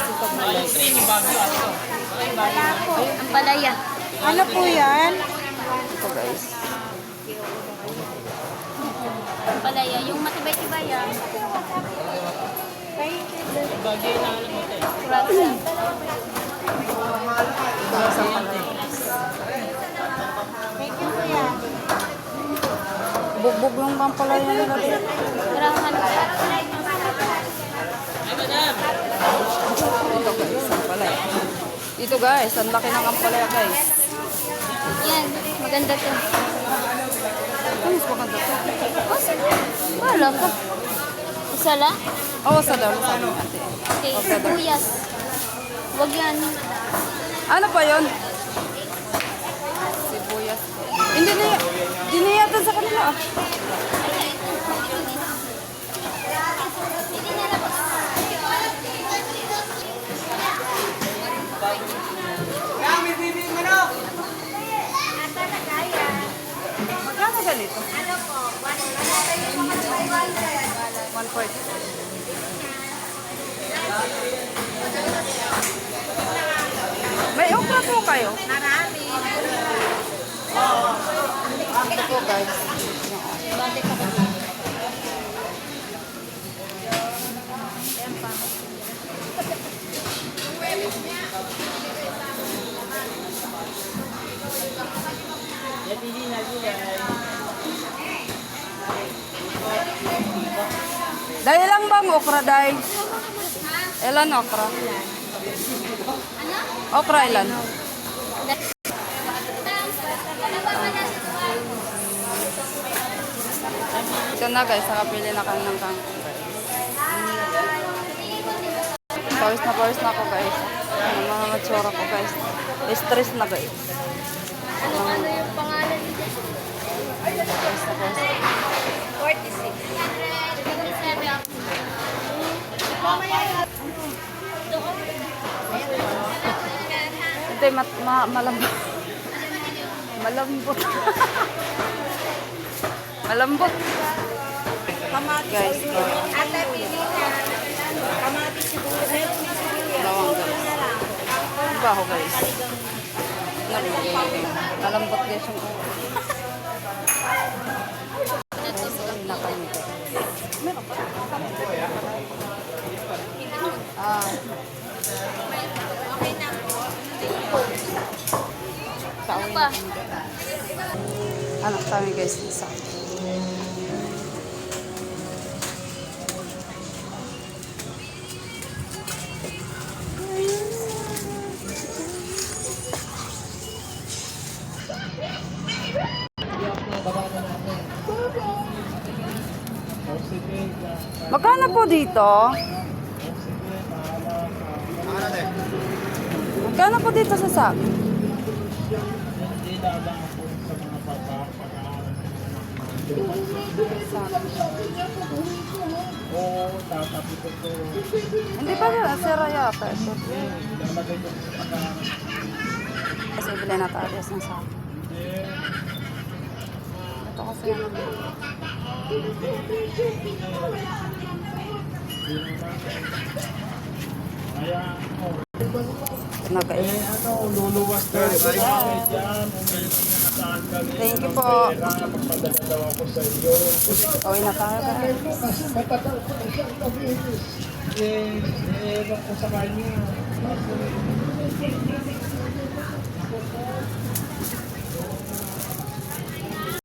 ito guys. Ang palaya. Ano po yan? Ito guys. Ang palaya. Yung matibay-tibay yan. Thank you kuya. Bugbog yung pampalaya nila dito. Grahan. Ito guys, ampalaya. Dito guys, ang laki ng ampalaya guys. Yan. Maganda to. Ano mas maganda to? Wala ka. Isa lang? Oo, sa daw. Sa amin ate. Okay. Okay, daw. Sibuyas. Huwag yan. Ano pa yun? Sibuyas. Hindi na yata sa kanila ah. Magkano ganito? 140. May okra po kayo? Marami. Ito po guys. Dahil lang bang okra dahil? Ilan okra? Okra ilan? Ito na guys, nakapili na kami ng kangkong guys. Pawis na ako guys. Ang mga matsura ko guys. Stress na guys. Ano yung pangalan nito? Pawis na. 46. Hindi, malambot. Malambot. Malambot. Guys, Ate, pili na. Kamatis siguro. bawang guys. Ang baho guys. Malambot guys yung ulo. Na kami guys. Ano pa? Anak kami guys. Isa. Magkano po dito? Magkano po dito sa sak? Hindi pa na, sira yata ito. Kasi bilhin na tayo ng sak. Ito kasi ano. Nagais. Luluwas na rin dyan. Thank you po. Magpadala daw ako sa iyo. Uwi na tayo guys. Kasi matagal ko na siyang nabihis. Ewan ko sa kanya.